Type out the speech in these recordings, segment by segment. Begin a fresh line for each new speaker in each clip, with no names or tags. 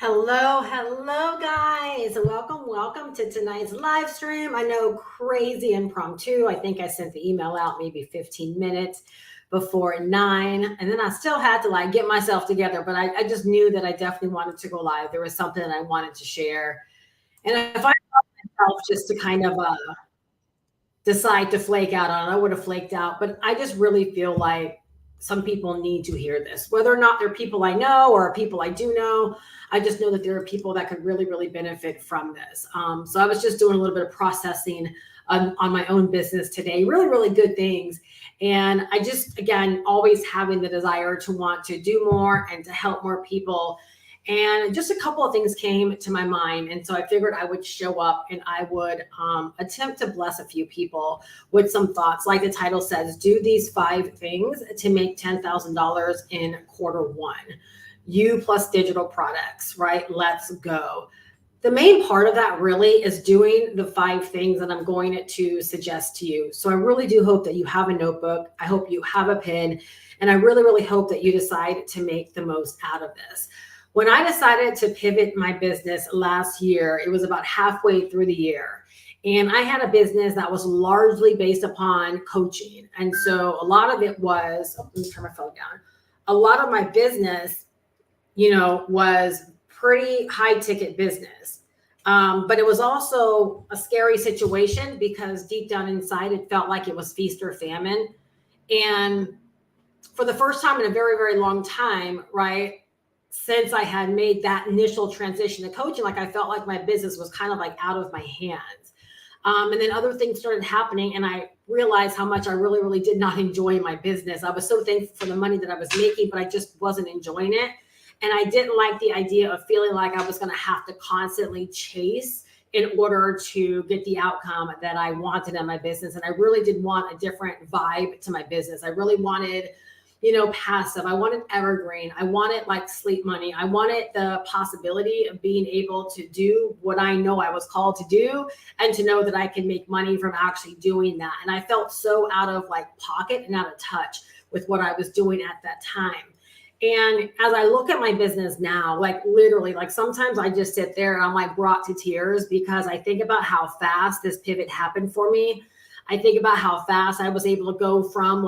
Hello, guys. Welcome to tonight's live stream. I know, crazy impromptu. I think I sent the email out maybe 15 minutes before 9, and then I still had to get myself together. But I just knew that I definitely wanted to go live. There was something that I wanted to share, and if I felt myself just to kind of decide to flake out on it, I would have flaked out. But I just really feel like some people need to hear this, whether or not they're people I know or people I do know. I just know that there are people that could really, really benefit from this. So I was just doing a little bit of processing on my own business today, really, really good things. And I just, again, always having the desire to want to do more and to help more people. And just a couple of things came to my mind. And so I figured I would show up and I would attempt to bless a few people with some thoughts. Like the title says, do these 5 things to make $10,000 in Q1. You plus digital products, right? Let's go. The main part of that really is doing the 5 things that I'm going to suggest to you. So I really do hope that you have a notebook. I hope you have a pen. And I really, really hope that you decide to make the most out of this. When I decided to pivot my business last year, it was about halfway through the year. And I had a business that was largely based upon coaching. And so a lot of it was, let me turn my phone down. A lot of my business, was pretty high ticket business. But it was also a scary situation because deep down inside, it felt like it was feast or famine. And for the first time in a very, very long time, right? Since I had made that initial transition to coaching, I felt like my business was kind of out of my hands. And then other things started happening and I realized how much I really, really did not enjoy my business. I was so thankful for the money that I was making, but I just wasn't enjoying it. And I didn't like the idea of feeling like I was going to have to constantly chase in order to get the outcome that I wanted in my business. And I really did want a different vibe to my business. I really wanted passive. I wanted evergreen. I wanted sleep money. I wanted the possibility of being able to do what I know I was called to do and to know that I can make money from actually doing that. And I felt so out of pocket and out of touch with what I was doing at that time. And as I look at my business now, literally, sometimes I just sit there and I'm brought to tears because I think about how fast this pivot happened for me. I think about how fast I was able to go from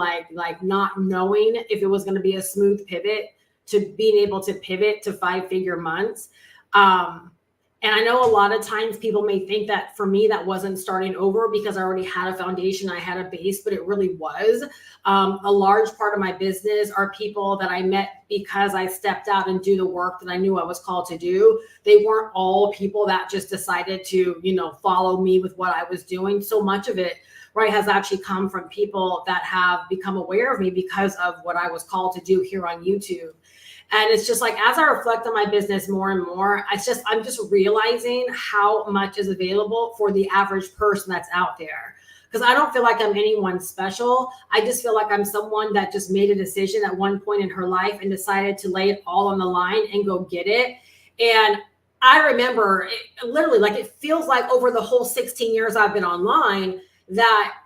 not knowing if it was going to be a smooth pivot to being able to pivot to 5-figure months. And I know a lot of times people may think that for me, that wasn't starting over because I already had a foundation, I had a base, but it really was. A large part of my business are people that I met because I stepped out and do the work that I knew I was called to do. They weren't all people that just decided to, follow me with what I was doing. So much of it, right, has actually come from people that have become aware of me because of what I was called to do here on YouTube. And it's just as I reflect on my business more and more, I'm just realizing how much is available for the average person that's out there. Because I don't feel like I'm anyone special. I just feel like I'm someone that just made a decision at one point in her life and decided to lay it all on the line and go get it. And I remember literally, it feels like over the whole 16 years I've been online that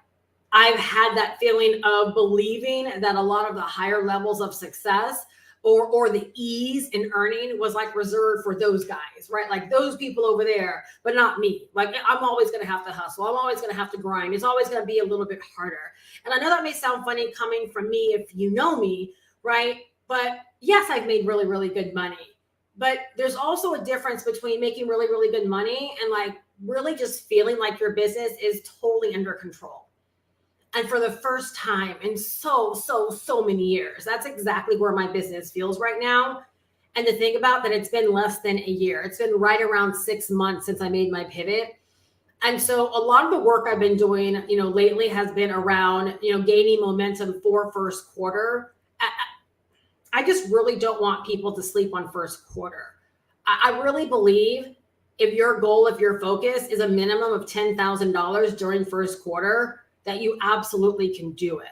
I've had that feeling of believing that a lot of the higher levels of success or the ease in earning was reserved for those guys, right? Those people over there, but not me. I'm always going to have to hustle. I'm always going to have to grind. It's always going to be a little bit harder. And I know that may sound funny coming from me if you know me, right? But yes, I've made really, really good money. But there's also a difference between making really, really good money and really just feeling like your business is totally under control. And for the first time in so many years, that's exactly where my business feels right now. And to think about that, it's been less than a year. It's been right around 6 months since I made my pivot. And so a lot of the work I've been doing, lately has been around, gaining momentum for first quarter. I just really don't want people to sleep on first quarter. I really believe if your goal, if your focus is a minimum of $10,000 during first quarter, that you absolutely can do it.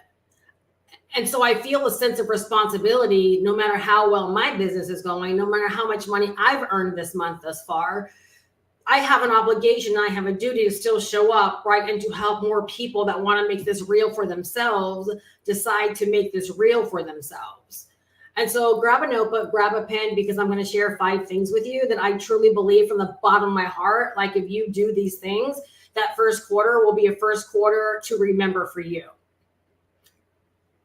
And so I feel a sense of responsibility, no matter how well my business is going, no matter how much money I've earned this month thus far, I have an obligation, I have a duty to still show up, right? And to help more people that want to make this real for themselves, decide to make this real for themselves. And so grab a notebook, grab a pen, because I'm going to share 5 things with you that I truly believe from the bottom of my heart. Like if you do these things, that first quarter will be a first quarter to remember for you.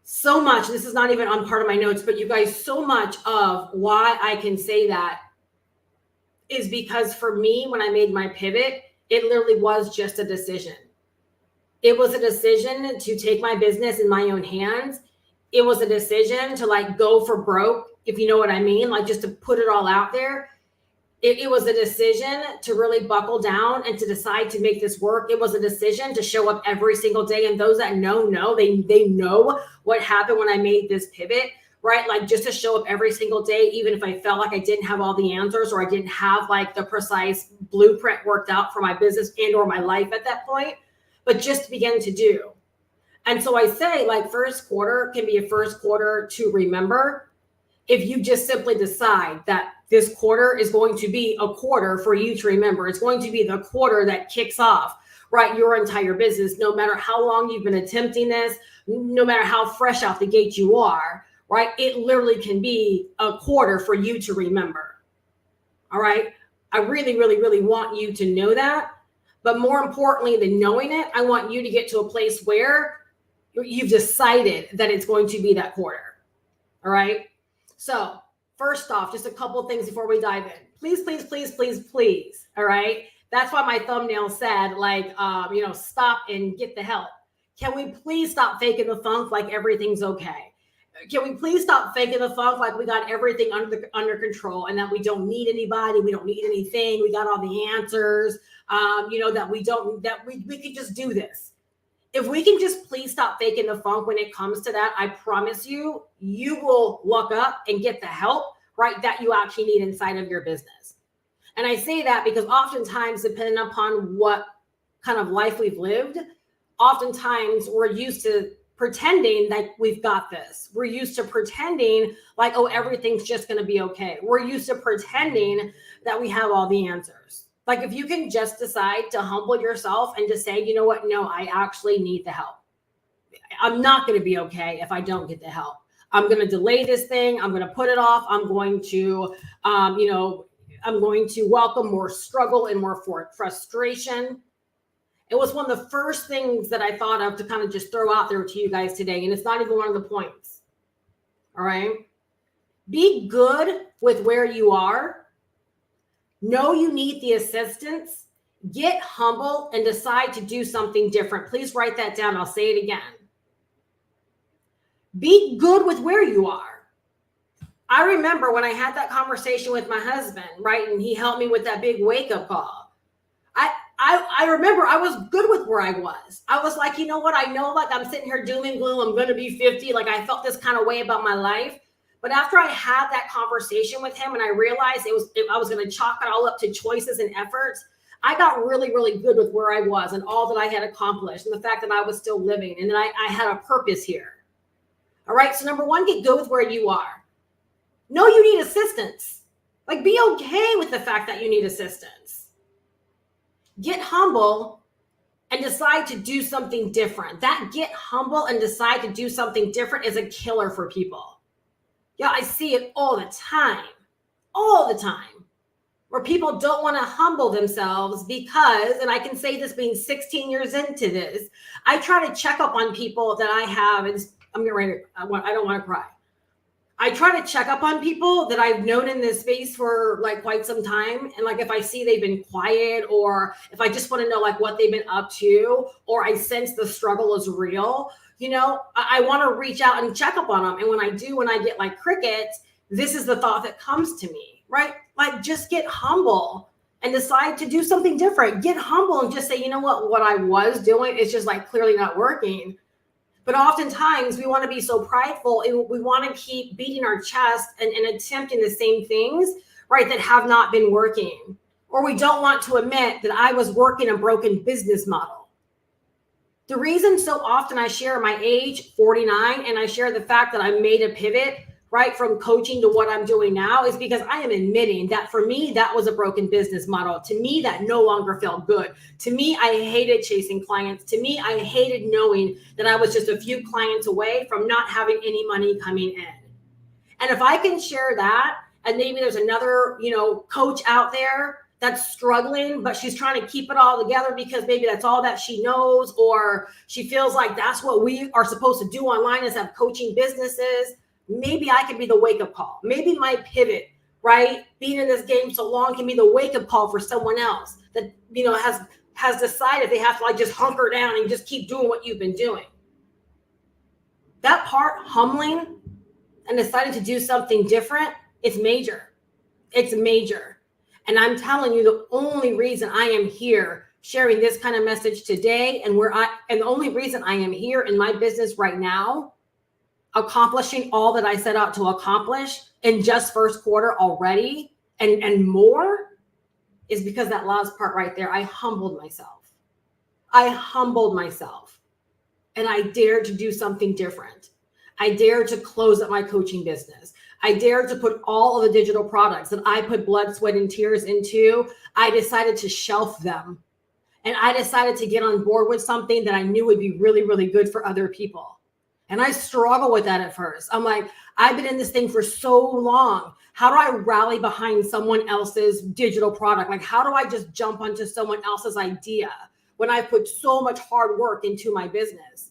So much, this is not even on part of my notes, but you guys, so much of why I can say that is because for me, when I made my pivot, it literally was just a decision. It was a decision to take my business in my own hands. It was a decision to like go for broke, if you know what I mean, like just to put it all out there. It was a decision to really buckle down and to decide to make this work. It was a decision to show up every single day. And those that know, they know what happened when I made this pivot, right? Like just to show up every single day, even if I felt like I didn't have all the answers or I didn't have like the precise blueprint worked out for my business and or my life at that point, but just to begin to do. And so I say like first quarter can be a first quarter to remember if you just simply decide that this quarter is going to be a quarter for you to remember. It's going to be the quarter that kicks off, right, your entire business, no matter how long you've been attempting this, no matter how fresh out the gate you are, right? It literally can be a quarter for you to remember. All right. I really, really, really want you to know that. But more importantly than knowing it, I want you to get to a place where you've decided that it's going to be that quarter. All right. So first off, just a couple things before we dive in. Please, please, please, please, please. All right. That's why my thumbnail said like, stop and get the help. Can we please stop faking the funk like everything's okay? Can we please stop faking the funk like we got everything under control and that we don't need anybody, we don't need anything, we got all the answers, that we could just do this. If we can just please stop faking the funk when it comes to that, I promise you, you will look up and get the help, right, that you actually need inside of your business. And I say that because oftentimes, depending upon what kind of life we've lived, oftentimes we're used to pretending like we've got this. We're used to pretending like, oh, everything's just going to be okay. We're used to pretending that we have all the answers. Like if you can just decide to humble yourself and just say, you know what? No, I actually need the help. I'm not going to be okay if I don't get the help. I'm going to delay this thing. I'm going to put it off. I'm going to, I'm going to welcome more struggle and more frustration. It was one of the first things that I thought of to kind of just throw out there to you guys today. And it's not even one of the points. All right. Be good with where you are. Know you need the assistance, get humble, and decide to do something different. Please write that down. I'll say it again. Be good with where you are. I remember when I had that conversation with my husband, right? And he helped me with that big wake-up call. I remember I was good with where I was. I was like, you know what? I know like I'm sitting here doom and gloom. I'm going to be 50. Like I felt this kind of way about my life. But after I had that conversation with him and I realized I was going to chalk it all up to choices and efforts, I got really, really good with where I was and all that I had accomplished and the fact that I was still living and that I had a purpose here. All right. So number one, get good with where you are. Know you need assistance. Like be okay with the fact that you need assistance. Get humble and decide to do something different. That get humble and decide to do something different is a killer for people. Yeah, I see it all the time, where people don't want to humble themselves because, and I can say this being 16 years into this, I try to check up on people that I have, and I'm getting ready to, I don't want to cry. I try to check up on people that I've known in this space for like quite some time. And like, if I see they've been quiet or if I just want to know like what they've been up to, or I sense the struggle is real, I want to reach out and check up on them. And when I do, when I get like crickets, this is the thought that comes to me, right? Like just get humble and decide to do something different. Get humble and just say, you know what I was doing is just like clearly not working. But oftentimes we want to be so prideful and we want to keep beating our chest and attempting the same things, right, that have not been working. Or we don't want to admit that I was working a broken business model. The reason so often I share my age, 49, and I share the fact that I made a pivot, right, from coaching to what I'm doing now is because I am admitting that for me, that was a broken business model. To me, that no longer felt good. To me, I hated chasing clients. To me, I hated knowing that I was just a few clients away from not having any money coming in. And if I can share that, and maybe there's another, coach out there that's struggling, but she's trying to keep it all together because maybe that's all that she knows, or she feels like that's what we are supposed to do online is have coaching businesses. Maybe I can be the wake-up call. Maybe my pivot, right? Being in this game so long can be the wake-up call for someone else that, has decided they have to like just hunker down and just keep doing what you've been doing. That part, humbling and deciding to do something different, it's major. It's major. And I'm telling you, the only reason I am here sharing this kind of message today, and the only reason I am here in my business right now, accomplishing all that I set out to accomplish in just first quarter already and more, is because that last part right there, I humbled myself. And I dared to do something different. I dared to close up my coaching business. I dared to put all of the digital products that I put blood, sweat, and tears into. I decided to shelf them. And I decided to get on board with something that I knew would be really, really good for other people. And I struggle with that at first. I'm like, I've been in this thing for so long. How do I rally behind someone else's digital product? Like, how do I just jump onto someone else's idea when I put so much hard work into my business?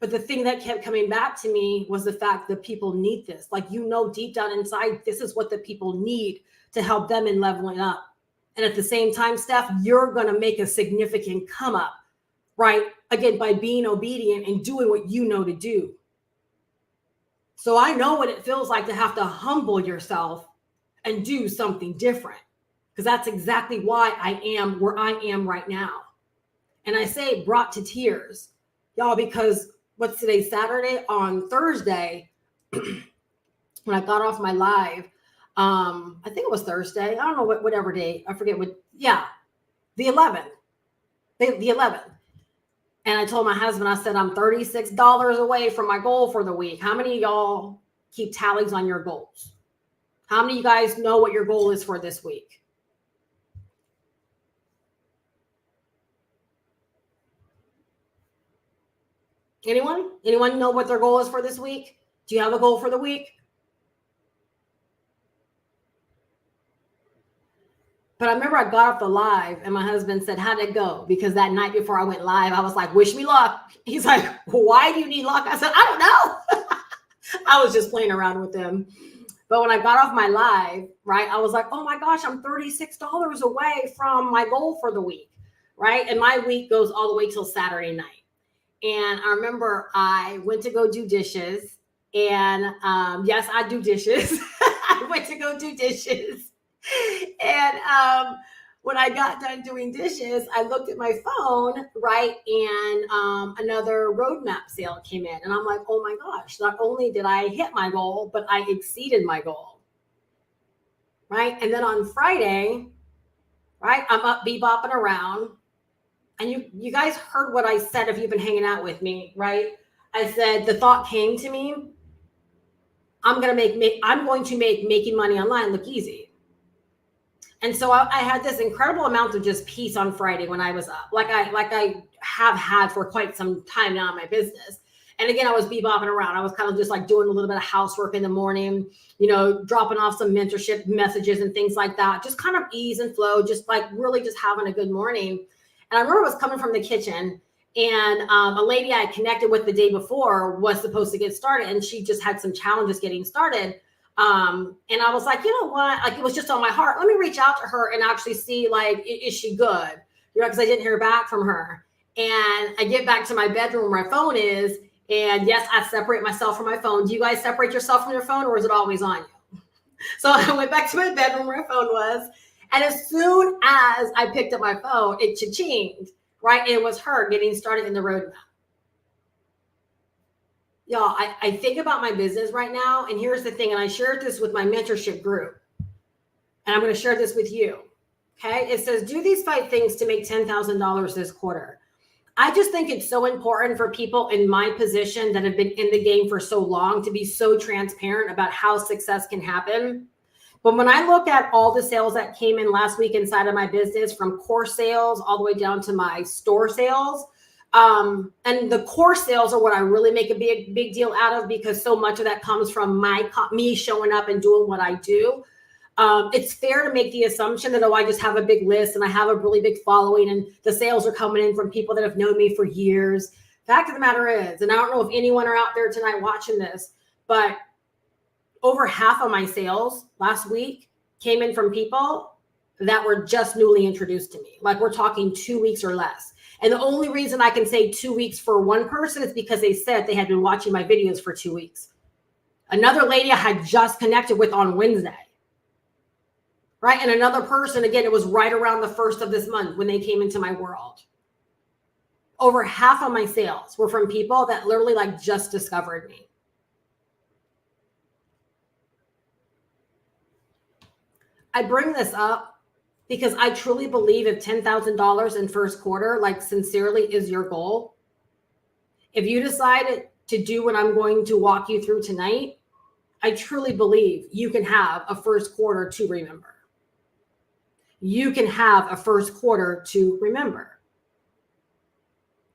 But the thing that kept coming back to me was the fact that people need this. Like, deep down inside, this is what the people need to help them in leveling up. And at the same time, Steph, you're going to make a significant come up, right? Again, by being obedient and doing what you know to do. So I know what it feels like to have to humble yourself and do something different, because that's exactly why I am where I am right now. And I say brought to tears, y'all, because what's today, Saturday? On Thursday, when I got off my live, I think it was Thursday. I don't know whatever day. I forget what. Yeah, the 11th. The 11th. And I told my husband, I said, I'm $36 away from my goal for the week. How many of y'all keep tallies on your goals? How many of you guys know what your goal is for this week? Anyone? Anyone know what their goal is for this week? Do you have a goal for the week? But I remember I got off the live and my husband said, how'd it go? Because that night before I went live, I was like, wish me luck. He's like, why do you need luck? I said, I don't know. I was just playing around with him. But when I got off my live, right, I was like, oh my gosh, I'm $36 away from my goal for the week, right? And my week goes all the way till Saturday night. And I remember I went to go do dishes. And yes, I do dishes. I went to go do dishes. And when I got done doing dishes, I looked at my phone, right? And another roadmap sale came in. And I'm like, oh my gosh, not only did I hit my goal, but I exceeded my goal, right? And then on Friday, right, I'm up bebopping around. And you guys heard what I said if you've been hanging out with me, right? I said, the thought came to me, I'm going to make making money online look easy. And so I had this incredible amount of just peace on Friday when I was up, like I have had for quite some time now in my business. And again, I was bebopping around. I was kind of just like doing a little bit of housework in the morning, dropping off some mentorship messages and things like that. Just kind of ease and flow, just like really just having a good morning. And I remember I was coming from the kitchen, and a lady I connected with the day before was supposed to get started, and she just had some challenges getting started. And I was like, you know what? Like, it was just on my heart. Let me reach out to her and actually see, like, is she good? Because I didn't hear back from her. And I get back to my bedroom where my phone is. And yes, I separate myself from my phone. Do you guys separate yourself from your phone, or is it always on you? So I went back to my bedroom where my phone was. And as soon as I picked up my phone, it cha-chinged, right? It was her getting started in the roadmap. Y'all, I think about my business right now, and here's the thing, and I shared this with my mentorship group, and I'm going to share this with you, okay? It says, do these 5 things to make $10,000 this quarter. I just think it's so important for people in my position that have been in the game for so long to be so transparent about how success can happen. But when I look at all the sales that came in last week inside of my business, from core sales all the way down to my store sales, And the core sales are what I really make a big deal out of, because so much of that comes from me showing up and doing what I do. It's fair to make the assumption that, I just have a big list and I have a really big following and the sales are coming in from people that have known me for years. Fact of the matter is, and I don't know if anyone are out there tonight watching this, but over half of my sales last week came in from people that were just newly introduced to me. Like, we're talking 2 weeks or less. And the only reason I can say 2 weeks for one person is because they said they had been watching my videos for 2 weeks. Another lady I had just connected with on Wednesday. Right? And another person, again, it was right around the 1st of this month when they came into my world. Over half of my sales were from people that literally like just discovered me. I bring this up because I truly believe if $10,000 in first quarter, like sincerely, is your goal, if you decided to do what I'm going to walk you through tonight, I truly believe you can have a first quarter to remember. You can have a first quarter to remember.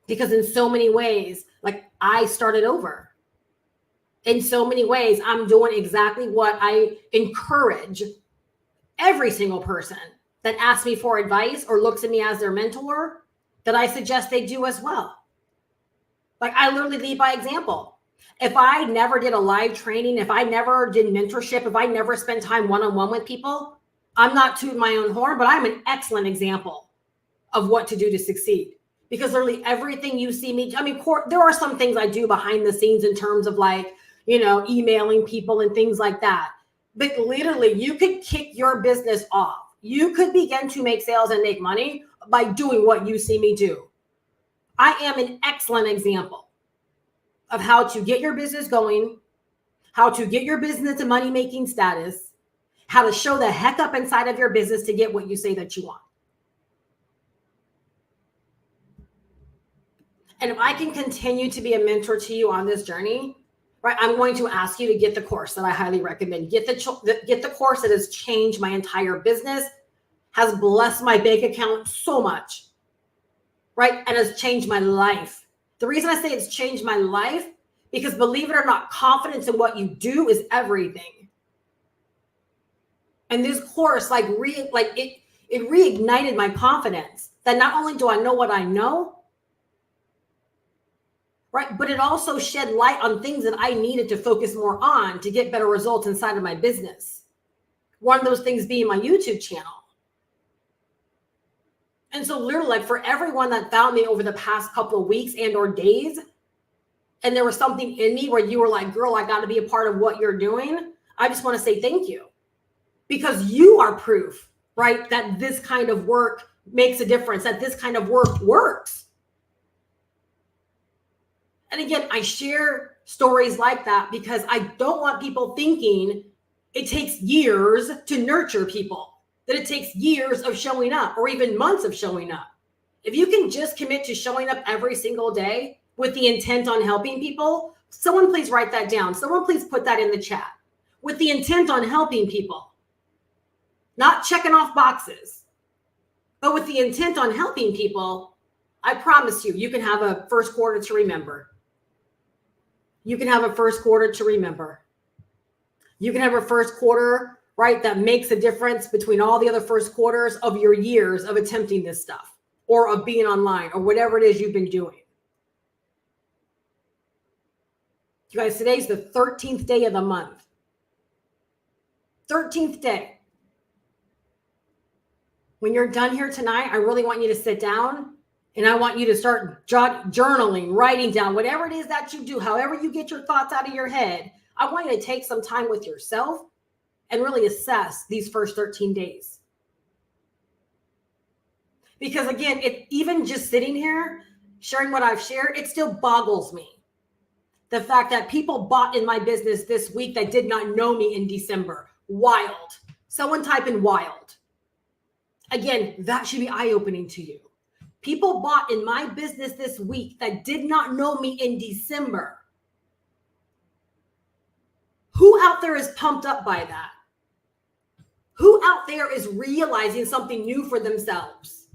Because in so many ways, like, I started over. In so many ways, I'm doing exactly what I encourage every single person that asks me for advice or looks at me as their mentor, that I suggest they do as well. Like, I literally lead by example. If I never did a live training, if I never did mentorship, if I never spent time one-on-one with people, I'm not tooting my own horn, but I'm an excellent example of what to do to succeed. Because literally everything you see me, I mean, there are some things I do behind the scenes in terms of like, emailing people and things like that. But literally, you could kick your business off. You could begin to make sales and make money by doing what you see me do. I am an excellent example of how to get your business going, how to get your business to money-making status, how to show the heck up inside of your business to get what you say that you want. And if I can continue to be a mentor to you on this journey, right, I'm going to ask you to get the course that I highly recommend. Get the course that has changed my entire business, has blessed my bank account so much, right, and has changed my life. The reason I say it's changed my life, because believe it or not, confidence in what you do is everything. And this course, it reignited my confidence that not only do I know what I know, right, but it also shed light on things that I needed to focus more on to get better results inside of my business. One of those things being my YouTube channel. And so literally, like, for everyone that found me over the past couple of weeks and or days, and there was something in me where you were like, girl, I got to be a part of what you're doing, I just want to say thank you. Because you are proof, right, that this kind of work makes a difference, that this kind of work works. And again, I share stories like that because I don't want people thinking it takes years to nurture people, that it takes years of showing up or even months of showing up. If you can just commit to showing up every single day with the intent on helping people, someone please write that down. Someone please put that in the chat. With the intent on helping people, not checking off boxes, but with the intent on helping people, I promise you, you can have a first quarter to remember. You can have a first quarter to remember. You can have a first quarter, right, that makes a difference between all the other first quarters of your years of attempting this stuff or of being online or whatever it is you've been doing. You guys, today's the 13th day of the month. 13th day. When you're done here tonight, I really want you to sit down and I want you to start journaling, writing down, whatever it is that you do, however you get your thoughts out of your head. I want you to take some time with yourself and really assess these first 13 days. Because again, even just sitting here, sharing what I've shared, it still boggles me. The fact that people bought in my business this week that did not know me in December. Wild. Someone type in wild. Again, that should be eye-opening to you. People bought in my business this week that did not know me in December. Who out there is pumped up by that? Who out there is realizing something new for themselves?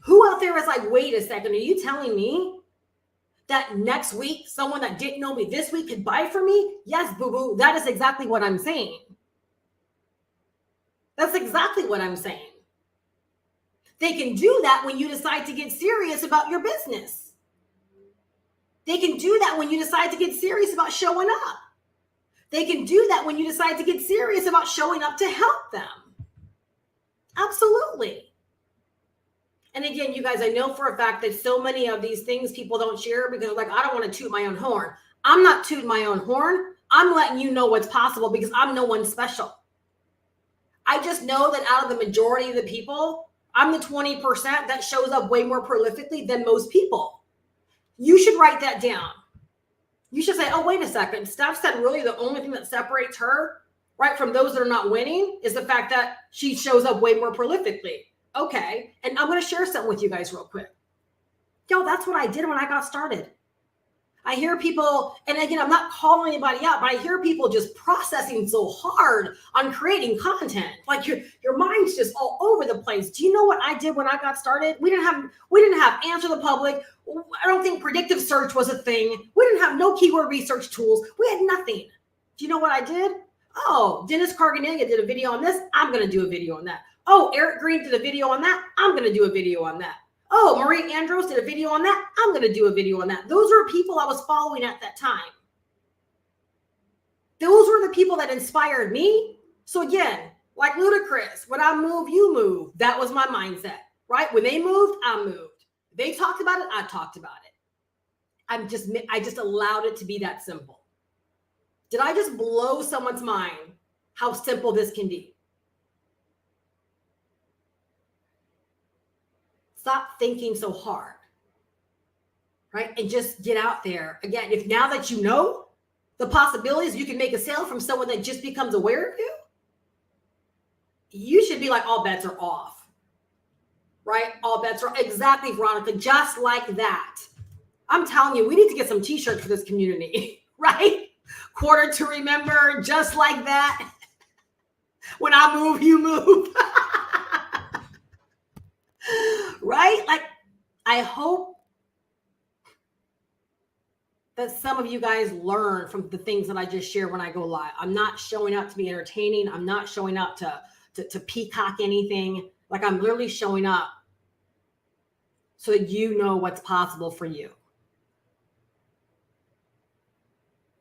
Who out there is like, wait a second, are you telling me that next week, someone that didn't know me this week could buy from me? Yes, boo-boo, that is exactly what I'm saying. That's exactly what I'm saying. They can do that when you decide to get serious about your business. They can do that when you decide to get serious about showing up. They can do that when you decide to get serious about showing up to help them. Absolutely. And again, you guys, I know for a fact that so many of these things people don't share because like, I don't want to toot my own horn. I'm not tooting my own horn. I'm letting you know what's possible because I'm no one special. I just know that out of the majority of the people, I'm the 20% that shows up way more prolifically than most people. You should write that down. You should say, oh, wait a second. Steph said really the only thing that separates her, right, from those that are not winning is the fact that she shows up way more prolifically. Okay. And I'm going to share something with you guys real quick. Yo, that's what I did when I got started. I hear people, and again, I'm not calling anybody out, but I hear people just processing so hard on creating content. Like your mind's just all over the place. Do you know what I did when I got started? We didn't have Answer the Public. I don't think predictive search was a thing. We didn't have no keyword research tools. We had nothing. Do you know what I did? Oh, Dennis Carganega did a video on this. I'm going to do a video on that. Oh, Eric Green did a video on that. I'm going to do a video on that. Oh, Marie Andros did a video on that. I'm going to do a video on that. Those are people I was following at that time. Those were the people that inspired me. So again, like Ludacris, when I move, you move. That was my mindset, right? When they moved, I moved. They talked about it, I talked about it. I just allowed it to be that simple. Did I just blow someone's mind how simple this can be? Stop thinking so hard, right? And just get out there. Again, if now that you know the possibilities, you can make a sale from someone that just becomes aware of you, you should be like, all bets are off, right? All bets are exactly, Veronica, just like that. I'm telling you, we need to get some t-shirts for this community, right? Quarter to remember, just like that. When I move, you move. Right? Like, I hope that some of you guys learn from the things that I just shared when I go live. I'm not showing up to be entertaining. I'm not showing up to peacock anything. Like, I'm literally showing up so that you know what's possible for you.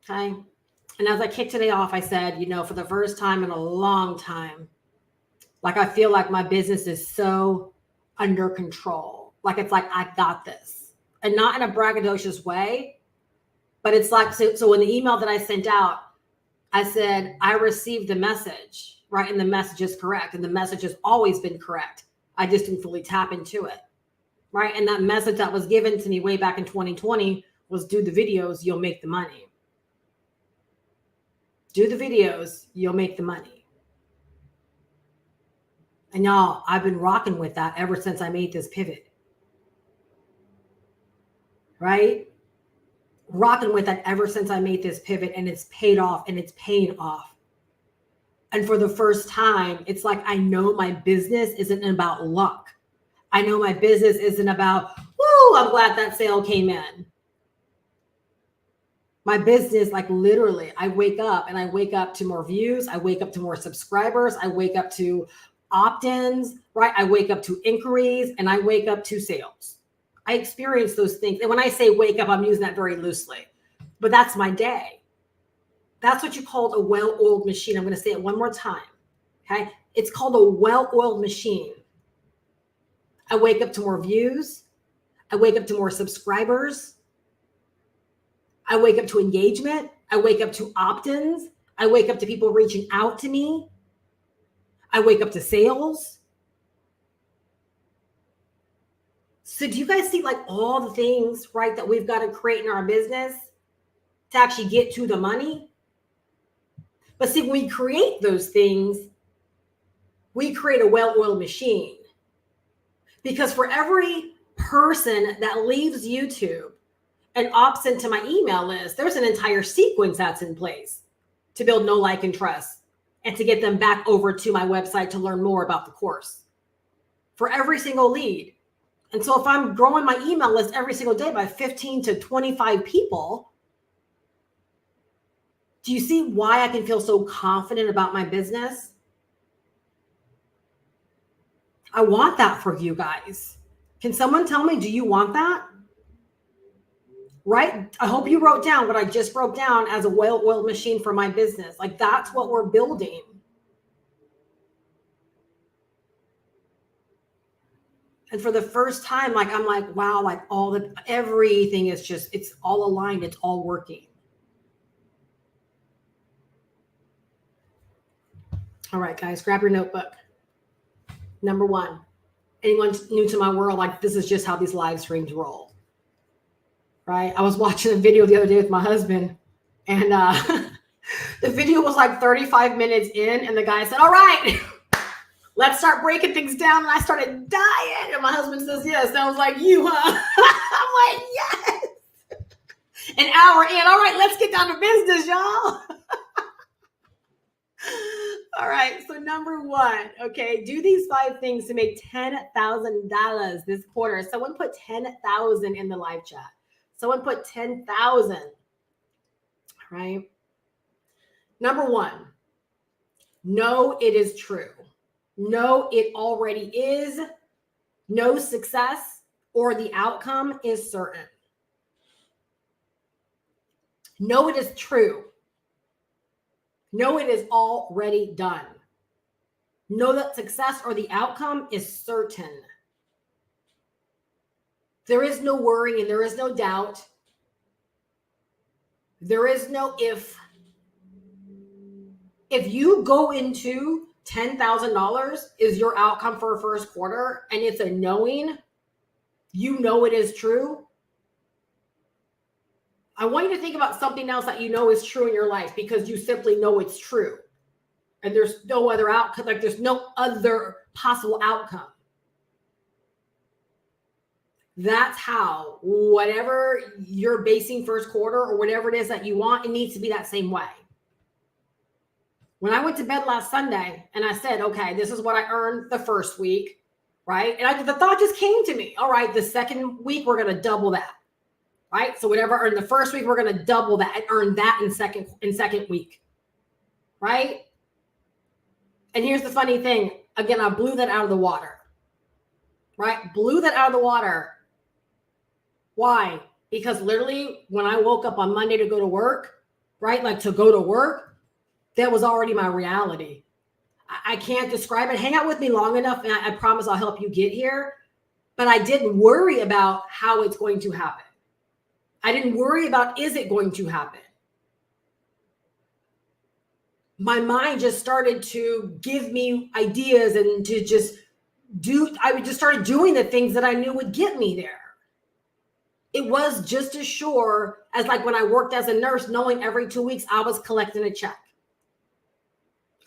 Okay? And as I kicked today off, I said, for the first time in a long time, like, I feel like my business is so under control. Like, it's like, I got this. And not in a braggadocious way, but it's like, so in the email that I sent out, I said, I received the message, right? And the message is correct. And the message has always been correct. I just didn't fully tap into it, right? And that message that was given to me way back in 2020 was, do the videos, you'll make the money. Do the videos, you'll make the money. And y'all, I've been rocking with that ever since I made this pivot. Right? Rocking with that ever since I made this pivot, and it's paid off, and it's paying off. And for the first time, it's like, I know my business isn't about luck. I know my business isn't about, woo, I'm glad that sale came in. My business, like, literally, I wake up to more views. I wake up to more subscribers. I wake up to opt-ins, right? I wake up to inquiries, and I wake up to sales. I experience those things. And when I say wake up, I'm using that very loosely, but that's my day. That's what you call a well-oiled machine. I'm going to say it one more time. Okay. It's called a well-oiled machine. I wake up to more views. I wake up to more subscribers. I wake up to engagement. I wake up to opt-ins. I wake up to people reaching out to me. I wake up to sales. So do you guys see, like, all the things, right, that we've got to create in our business to actually get to the money? But see, when we create those things, we create a well-oiled machine. Because for every person that leaves YouTube and opts into my email list, there's an entire sequence that's in place to build know, like, and trust, and to get them back over to my website to learn more about the course. For every single lead. And so if I'm growing my email list every single day by 15 to 25 people, do you see why I can feel so confident about my business? I want that for you guys. Can someone tell me, do you want that? Right? I hope you wrote down what I just broke down as a well-oiled machine for my business. Like, that's what we're building. And for the first time, like, I'm like, wow, like everything is just, it's all aligned. It's all working. All right, guys, grab your notebook. Number one, anyone new to my world, like, this is just how these live streams roll. Right? I was watching a video the other day with my husband, and the video was like 35 minutes in, and the guy said, all right, let's start breaking things down. And I started dying. And my husband says, yes. And I was like, you, huh? I'm like, yes. An hour in. All right, let's get down to business, y'all. All right. So number one, okay, do these 5 things to make $10,000 this quarter. Someone put 10,000 in the live chat. Someone put 10,000. All right. Number one, know it is true. Know it already is. No success or the outcome is certain. Know it is true. Know it is already done. Know that success or the outcome is certain. There is no worry and there is no doubt. There is no if. If you go into $10,000 is your outcome for a first quarter and it's a knowing, you know it is true. I want you to think about something else that you know is true in your life because you simply know it's true. And there's no other outcome, like there's no other possible outcome. That's how, whatever you're basing first quarter or whatever it is that you want, it needs to be that same way. When I went to bed last Sunday and I said, okay, this is what I earned the first week, right? And the thought just came to me. All right, the second week, we're going to double that, right? So whatever I earned the first week, we're going to double that and earn that in second week, right? And here's the funny thing. Again, I blew that out of the water, right? Blew that out of the water. Why? Because literally when I woke up on Monday to go to work, right? Like to go to work, that was already my reality. I can't describe it. Hang out with me long enough and I promise I'll help you get here. But I didn't worry about how it's going to happen. I didn't worry about, is it going to happen? My mind just started to give me ideas and to just I just started doing the things that I knew would get me there. It was just as sure as like when I worked as a nurse, knowing every 2 weeks I was collecting a check.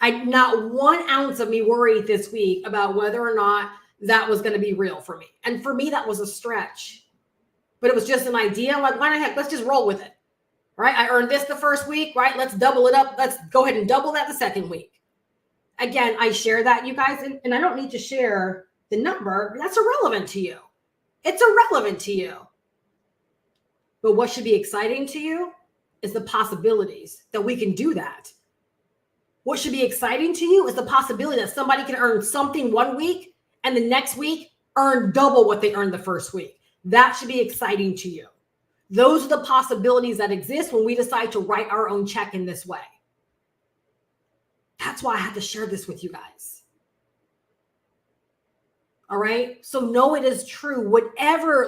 Not 1 ounce of me worried this week about whether or not that was going to be real for me. And for me, that was a stretch. But it was just an idea. I'm like, why the heck? Let's just roll with it. Right? I earned this the first week, right? Let's double it up. Let's go ahead and double that the second week. Again, I share that, you guys, and I don't need to share the number. That's irrelevant to you. It's irrelevant to you. But what should be exciting to you is the possibilities that we can do that. What should be exciting to you is the possibility that somebody can earn something 1 week and the next week earn double what they earned the first week. That should be exciting to you. Those are the possibilities that exist when we decide to write our own check in this way. That's why I had to share this with you guys. All right. So know it is true. Whatever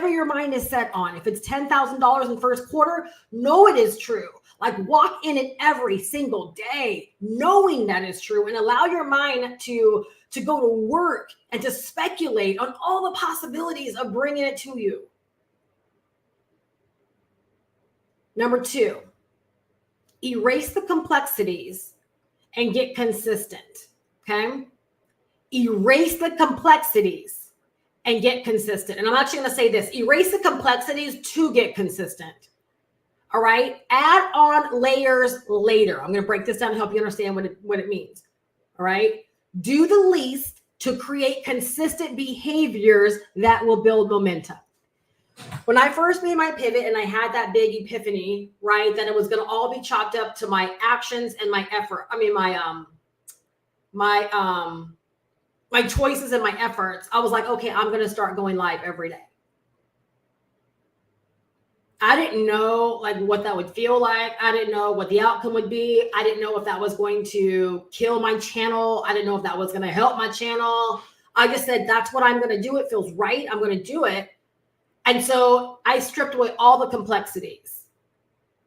your mind is set on, if it's $10,000 in first quarter, know it is true. Like walk in it every single day, knowing that is true, and allow your mind to go to work and to speculate on all the possibilities of bringing it to you. Number 2, erase the complexities and get consistent. Okay. Erase the complexities and get consistent. And I'm actually going to say this, erase the complexities to get consistent. All right. Add on layers later. I'm going to break this down to help you understand what it means. All right. Do the least to create consistent behaviors that will build momentum. When I first made my pivot and I had that big epiphany, right, that it was going to all be chopped up to my actions and my effort. I mean, my choices and my efforts. I was like, okay, I'm going to start going live every day. I didn't know like what that would feel like. I didn't know what the outcome would be. I didn't know if that was going to kill my channel. I didn't know if that was going to help my channel. I just said, that's what I'm going to do. It feels right. I'm going to do it. And so I stripped away all the complexities.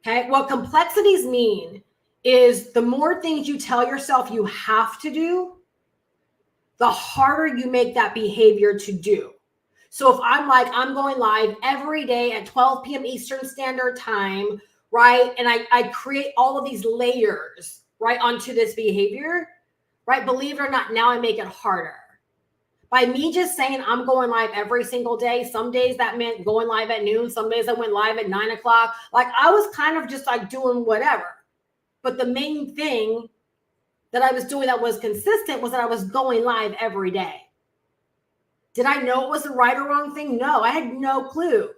Okay. What complexities mean is the more things you tell yourself you have to do, the harder you make that behavior to do. So if I'm like, I'm going live every day at 12 p.m. Eastern Standard Time, right? And I create all of these layers, right, onto this behavior, right? Believe it or not, now I make it harder. By me just saying I'm going live every single day, some days that meant going live at noon. Some days I went live at 9 o'clock. Like I was kind of just like doing whatever. But the main thing that I was doing that was consistent was that I was going live every day. Did I know it was the right or wrong thing? No, I had no clue.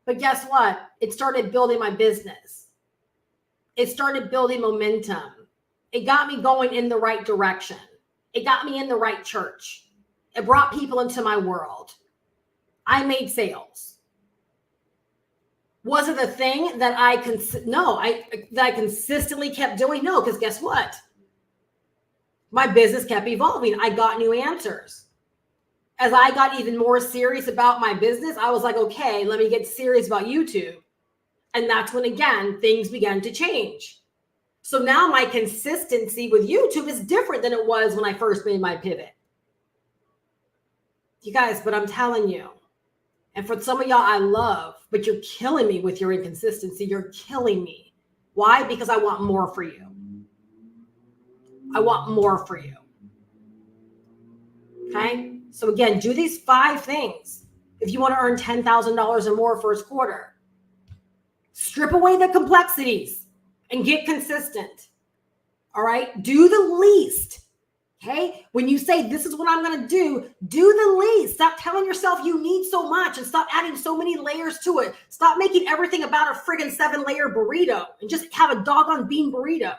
But guess what? It started building my business. It started building momentum. It got me going in the right direction. It got me in the right church. It brought people into my world. I made sales. Was it a thing that I consistently kept doing? No, because guess what? My business kept evolving. I got new answers. As I got even more serious about my business, I was like, okay, let me get serious about YouTube. And that's when, again, things began to change. So now my consistency with YouTube is different than it was when I first made my pivot. You guys, but I'm telling you, and for some of y'all I love, but you're killing me with your inconsistency. You're killing me. Why? Because I want more for you. I want more for you. Okay? So again, do these 5 things if you want to earn $10,000 or more first quarter. Strip away the complexities and get consistent. All right? Do the least. Okay? When you say this is what I'm going to do the least. Stop telling yourself you need so much and stop adding so many layers to it. Stop making everything about a friggin' 7-layer burrito and just have a doggone bean burrito.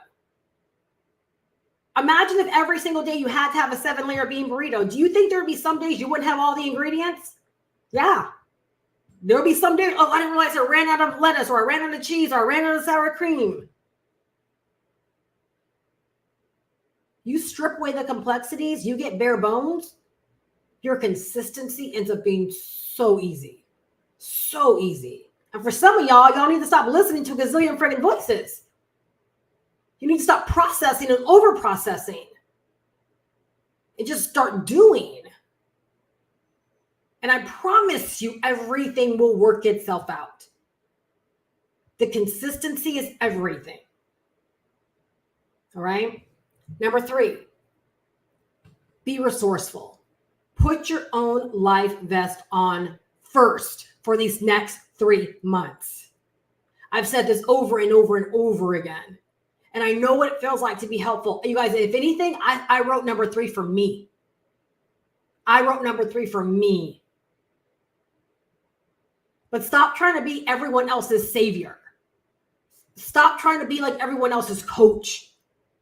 Imagine if every single day you had to have a 7-layer bean burrito. Do you think there would be some days you wouldn't have all the ingredients? Yeah. There would be some days, oh, I didn't realize I ran out of lettuce or I ran out of cheese or I ran out of sour cream. You strip away the complexities, you get bare bones, your consistency ends up being so easy. So easy. And for some of y'all need to stop listening to a gazillion friggin' voices. You need to stop processing and over-processing and just start doing. And I promise you, everything will work itself out. The consistency is everything. All right? Number 3, be resourceful. Put your own life vest on first for these next 3 months. I've said this over and over and over again. And I know what it feels like to be helpful. You guys, if anything, I wrote number 3 for me. I wrote number 3 for me. But stop trying to be everyone else's savior. Stop trying to be like everyone else's coach.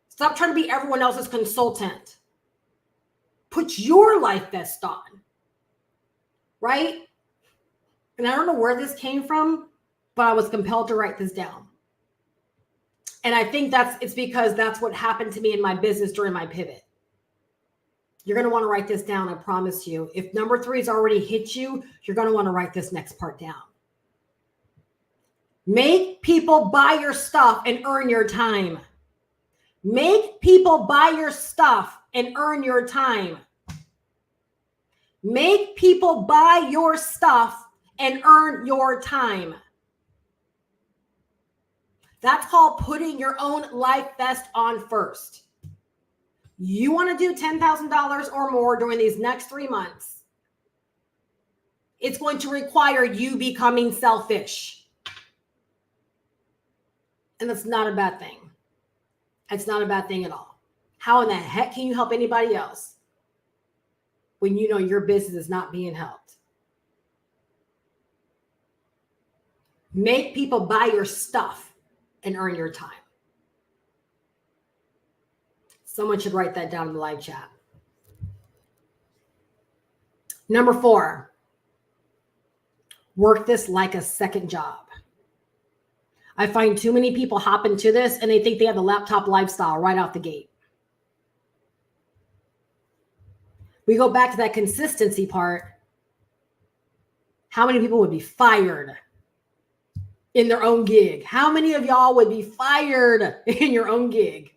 Stop trying to be everyone else's consultant. Put your life vest on. Right? And I don't know where this came from, but I was compelled to write this down. And I think it's because that's what happened to me in my business during my pivot. You're going to want to write this down. I promise you. If number 3 has already hit you, you're going to want to write this next part down. Make people buy your stuff and earn your time. Make people buy your stuff and earn your time. Make people buy your stuff and earn your time. That's called putting your own life vest on first. You want to do $10,000 or more during these next 3 months. It's going to require you becoming selfish. And that's not a bad thing. It's not a bad thing at all. How in the heck can you help anybody else when you know your business is not being helped? Make people buy your stuff and earn your time. Someone should write that down in the live chat. Number 4, work this like a second job. I find too many people hop into this and they think they have the laptop lifestyle right out the gate. We go back to that consistency part. How many people would be fired in their own gig? How many of y'all would be fired in your own gig?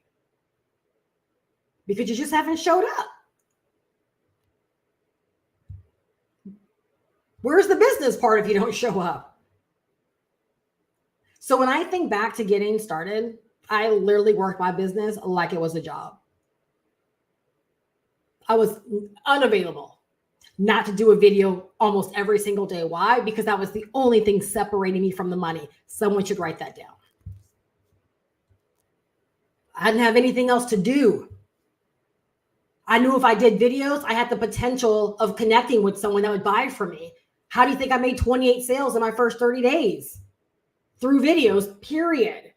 Because you just haven't showed up. Where's the business part if you don't show up? So when I think back to getting started, I literally worked my business like it was a job. I was unavailable not to do a video almost every single day. Why? Because that was the only thing separating me from the money. Someone should write that down. I didn't have anything else to do. I knew if I did videos, I had the potential of connecting with someone that would buy from me. How do you think I made 28 sales in my first 30 days? Through videos, period.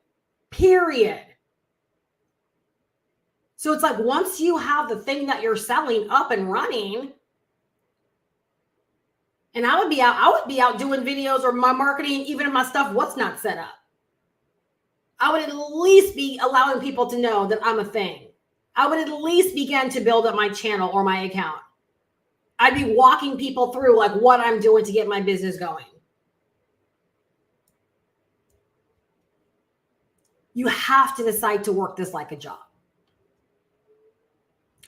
So it's like once you have the thing that you're selling up and running, and I would be out doing videos or my marketing, even if my stuff was not set up. I would at least be allowing people to know that I'm a thing. I would at least begin to build up my channel or my account. I'd be walking people through like what I'm doing to get my business going. You have to decide to work this like a job.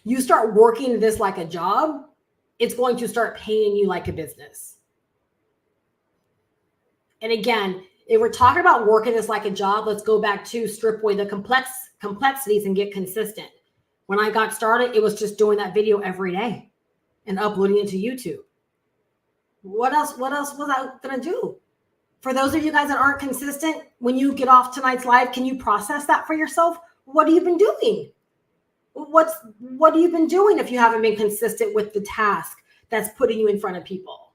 You start working this like a job, it's going to start paying you like a business. And again, if we're talking about working this like a job, let's go back to strip away the complexities and get consistent. When I got started, it was just doing that video every day and uploading it to YouTube. What else was I going to do? For those of you guys that aren't consistent, when you get off tonight's live, can you process that for yourself? What have you been doing? What have you been doing if you haven't been consistent with the task that's putting you in front of people?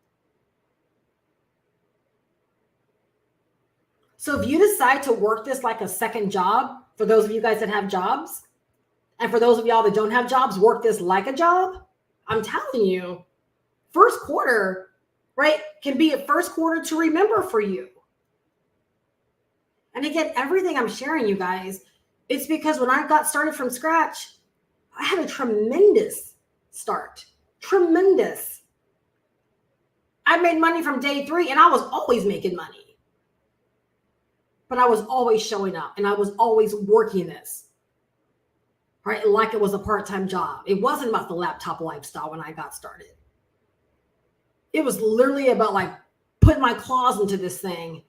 So if you decide to work this like a second job, for those of you guys that have jobs, and for those of y'all that don't have jobs, work this like a job, I'm telling you, first quarter, right, can be a first quarter to remember for you. And again, everything I'm sharing, you guys, it's because when I got started from scratch, I had a tremendous start. Tremendous. I made money from day 3 and I was always making money. But I was always showing up and I was always working this, right? Like it was a part-time job. It wasn't about the laptop lifestyle when I got started. It was literally about like putting my claws into this thing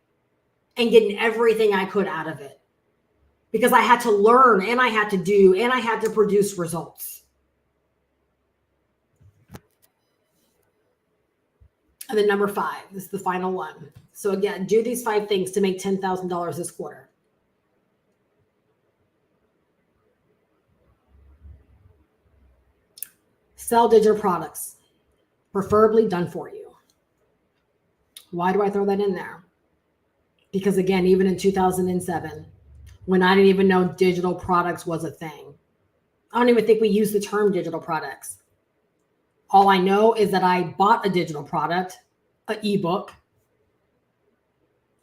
and getting everything I could out of it. Because I had to learn and I had to do and I had to produce results. And then number 5, this is the final one. So again, do these 5 things to make $10,000 this quarter. Sell digital products, preferably done for you. Why do I throw that in there? Because again, even in 2007, when I didn't even know digital products was a thing, I don't even think we use the term digital products. All I know is that I bought a digital product, an ebook,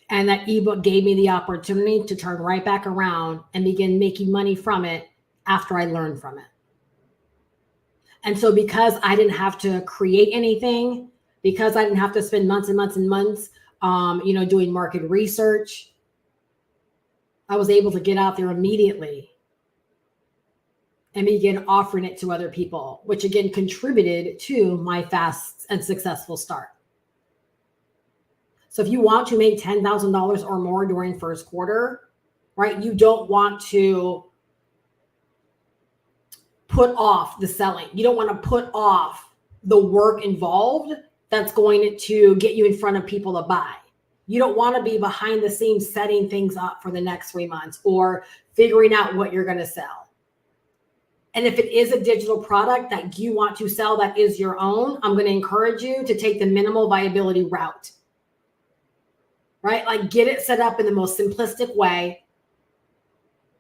and that ebook gave me the opportunity to turn right back around and begin making money from it after I learned from it. And so because I didn't have to create anything, because I didn't have to spend months and months and months, doing market research, I was able to get out there immediately and begin offering it to other people, which again contributed to my fast and successful start. So if you want to make $10,000 or more during first quarter, right, you don't want to put off the selling. You don't want to put off the work involved that's going to get you in front of people to buy. You don't want to be behind the scenes setting things up for the next 3 months or figuring out what you're going to sell. And if it is a digital product that you want to sell that is your own, I'm going to encourage you to take the minimal viability route, right? Like get it set up in the most simplistic way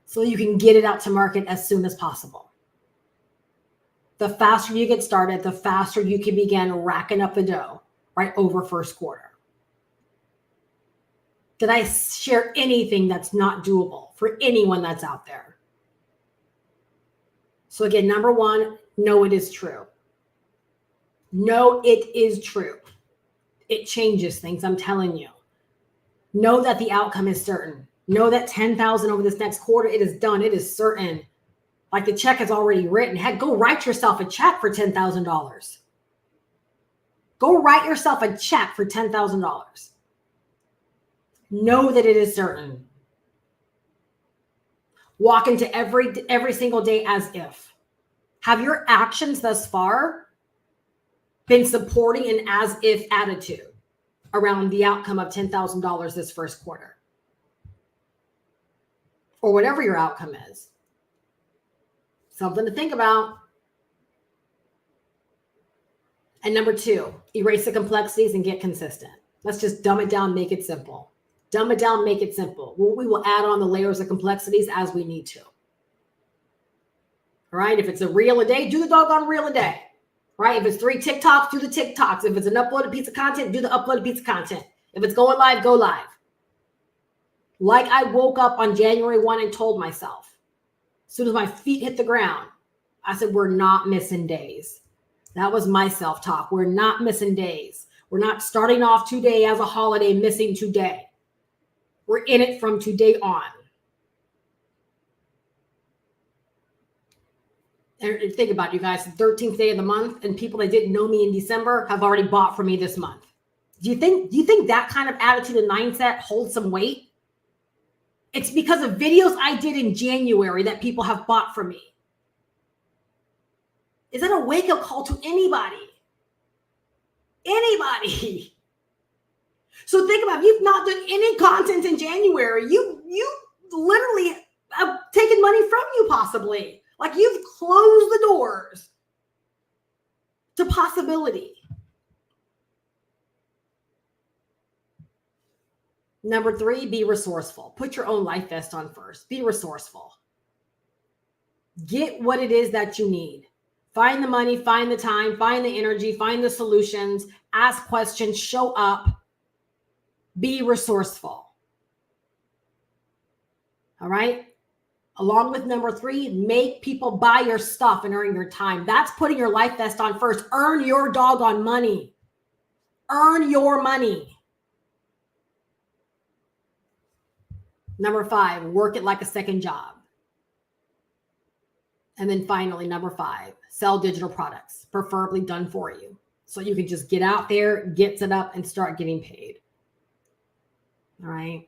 so you can get it out to market as soon as possible. The faster you get started, the faster you can begin racking up the dough, right, over first quarter. Did I share anything that's not doable for anyone that's out there? So again, number one, know it is true. Know it is true. It changes things, I'm telling you. Know that the outcome is certain. Know that 10,000 over this next quarter, it is done. It is certain. Like the check is already written. Heck, go write yourself a check for $10,000. Go write yourself a check for $10,000. Know that it is certain. Walk into every single day as if. Have your actions thus far been supporting an as if attitude around the outcome of $10,000 this first quarter? Or whatever your outcome is. Something to think about. And number two, erase the complexities and get consistent. Let's just dumb it down, make it simple. Dumb it down, make it simple. We will add on the layers of complexities as we need to. All right, if it's a reel a day, do the doggone reel a day. Right, if it's 3 TikToks, do the TikToks. If it's an uploaded piece of content, do the uploaded piece of content. If it's going live, go live. Like I woke up on January 1 and told myself, as soon as my feet hit the ground, I said, we're not missing days. That was my self-talk. We're not missing days. We're not starting off today as a holiday, missing today. We're in it from today on. And think about it, you guys, the 13th day of the month, and people that didn't know me in December have already bought from me this month. Do you think that kind of attitude and mindset holds some weight? It's because of videos I did in January that people have bought from me. Is that a wake-up call to anybody? Anybody. So think about it. If you've not done any content in January, you literally have taken money from you possibly. Like you've closed the doors to possibility. Number 3, be resourceful. Put your own life vest on first. Be resourceful. Get what it is that you need. Find the money, find the time, find the energy, find the solutions, ask questions, show up. Be resourceful. All right? Along with number 3, make people buy your stuff and earn your time. That's putting your life vest on first. Earn your doggone money. Earn your money. Number 5, work it like a second job. And then finally, number 5, sell digital products, preferably done for you. So you can just get out there, get set up, and start getting paid. All right.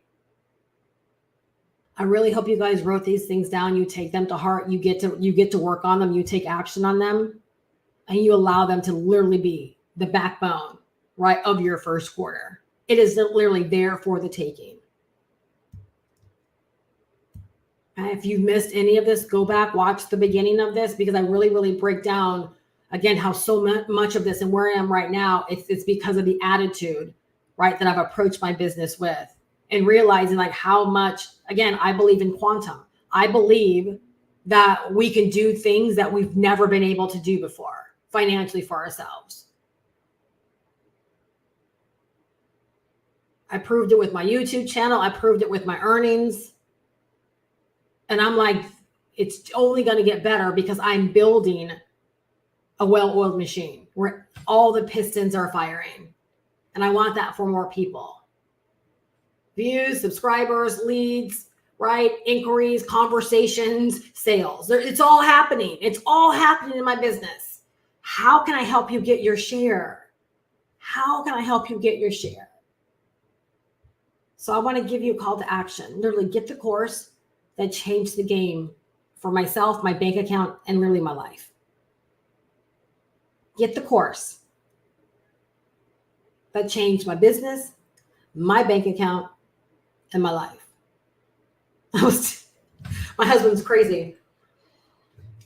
I really hope you guys wrote these things down. You take them to heart. You get to work on them. You take action on them, and you allow them to literally be the backbone, right, of your first quarter. It is literally there for the taking. If you've missed any of this, go back, watch the beginning of this, because I really, really break down, again, how so much of this and where I am right now, it's because of the attitude, right, that I've approached my business with, and realizing like how much, again, I believe in quantum. I believe that we can do things that we've never been able to do before financially for ourselves. I proved it with my YouTube channel. I proved it with my earnings. And I'm like, it's only going to get better because I'm building a well-oiled machine where all the pistons are firing. And I want that for more people. Views, subscribers, leads, right? Inquiries, conversations, sales. It's all happening. It's all happening in my business. How can I help you get your share? How can I help you get your share? So I want to give you a call to action. Literally get the course that changed the game for myself, my bank account, and really my life. Get the course that changed my business, my bank account, and my life. My husband's crazy.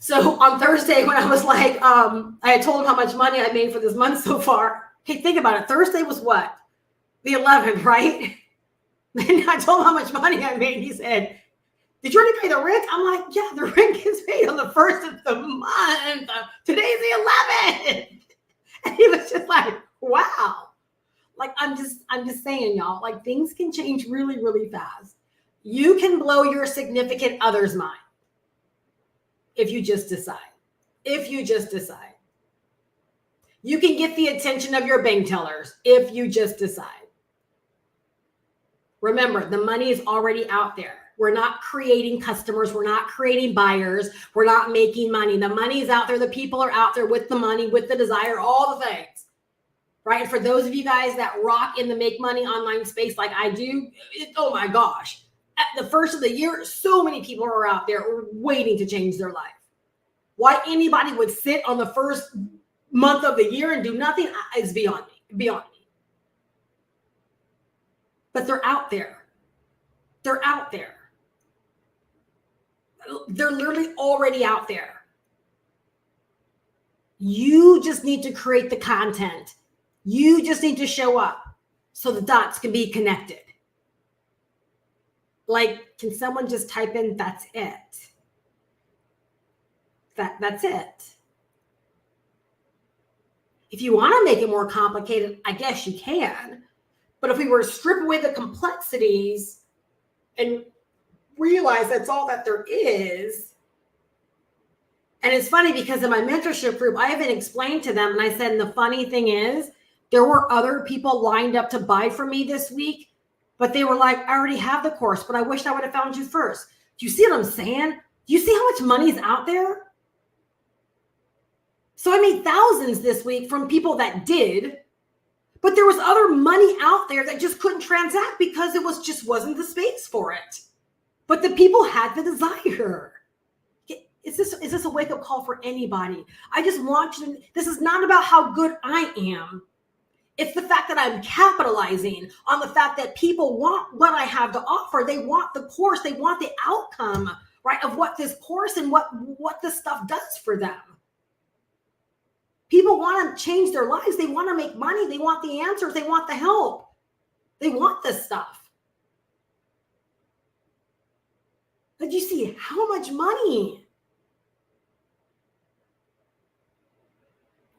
So on Thursday, when I was like, I had told him how much money I made for this month so far. Hey, think about it. Thursday was what? The 11th, right? And I told him how much money I made. He said, did you already pay the rent? I'm like, yeah, the rent gets paid on the 1st of the month. Today's the 11th. And he was just like, wow. Like, I'm just saying, y'all, like, things can change really, really fast. You can blow your significant other's mind if you just decide. If you just decide. You can get the attention of your bank tellers if you just decide. Remember, the money is already out there. We're not creating customers. We're not creating buyers. We're not making money. The money is out there. The people are out there with the money, with the desire, all the things, right? And for those of you guys that rock in the make money online space like I do, oh my gosh. At the first of the year, so many people are out there waiting to change their life. Why anybody would sit on the first month of the year and do nothing is beyond me. But they're out there. They're out there. They're literally already out there. You just need to create the content. You just need to show up so the dots can be connected. Like, can someone just type in, that's it? That's it. If you want to make it more complicated, I guess you can. But if we were to strip away the complexities and realize that's all that there is. And it's funny because in my mentorship group, I even explained to them, and I said, and the funny thing is, there were other people lined up to buy from me this week, but they were like, I already have the course, but I wish I would have found you first. Do you see what I'm saying? Do you see how much money is out there? So I made thousands this week from people that did, but there was other money out there that just couldn't transact because it wasn't the space for it. But the people had the desire. Is this a wake-up call for anybody? I just want you to, this is not about how good I am. It's the fact that I'm capitalizing on the fact that people want what I have to offer. They want the course. They want the outcome, right, of what this course and what this stuff does for them. People want to change their lives. They want to make money. They want the answers. They want the help. They want this stuff. But you see how much money?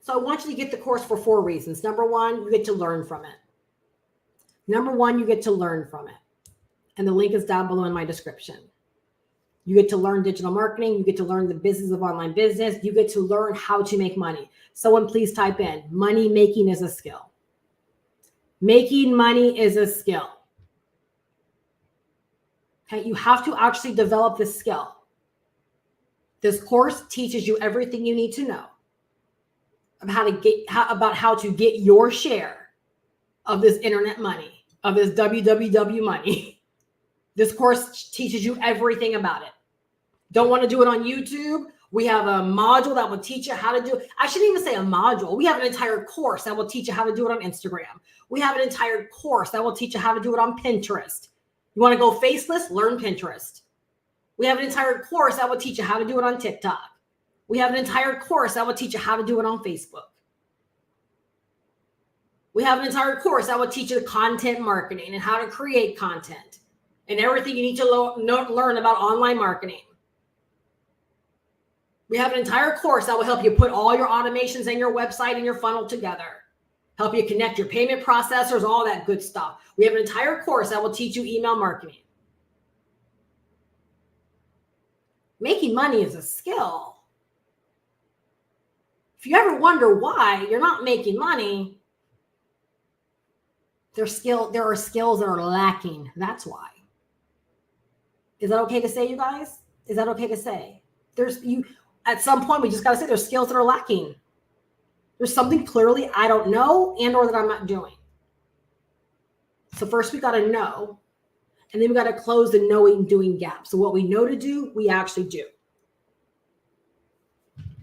So I want you to get the course for 4 reasons. Number 1, you get to learn from it. Number 1, you get to learn from it. And the link is down below in my description. You get to learn digital marketing. You get to learn the business of online business. You get to learn how to make money. Someone please type in, money making is a skill. Making money is a skill. Okay, you have to actually develop this skill. This course teaches you everything you need to know about how to get your share of this internet money, of this WWW money. This course teaches you everything about it. Don't want to do it on YouTube? We have a module that will teach you how to do it. I shouldn't even say a module. We have an entire course that will teach you how to do it on Instagram. We have an entire course that will teach you how to do it on Pinterest. You want to go faceless? Learn Pinterest. We have an entire course that will teach you how to do it on TikTok. We have an entire course that will teach you how to do it on Facebook. We have an entire course that will teach you content marketing and how to create content and everything you need to learn about online marketing. We have an entire course that will help you put all your automations and your website and your funnel together, help you connect your payment processors, all that good stuff. We have an entire course that will teach you email marketing. Making money is a skill. If you ever wonder why you're not making money, there are skills that are lacking. That's why. Is that okay to say, you guys? Is that okay to say? At some point, we just got to say there's skills that are lacking. There's something clearly I don't know and or that I'm not doing. So first we got to know, and then we got to close the knowing doing gap. So what we know to do, we actually do.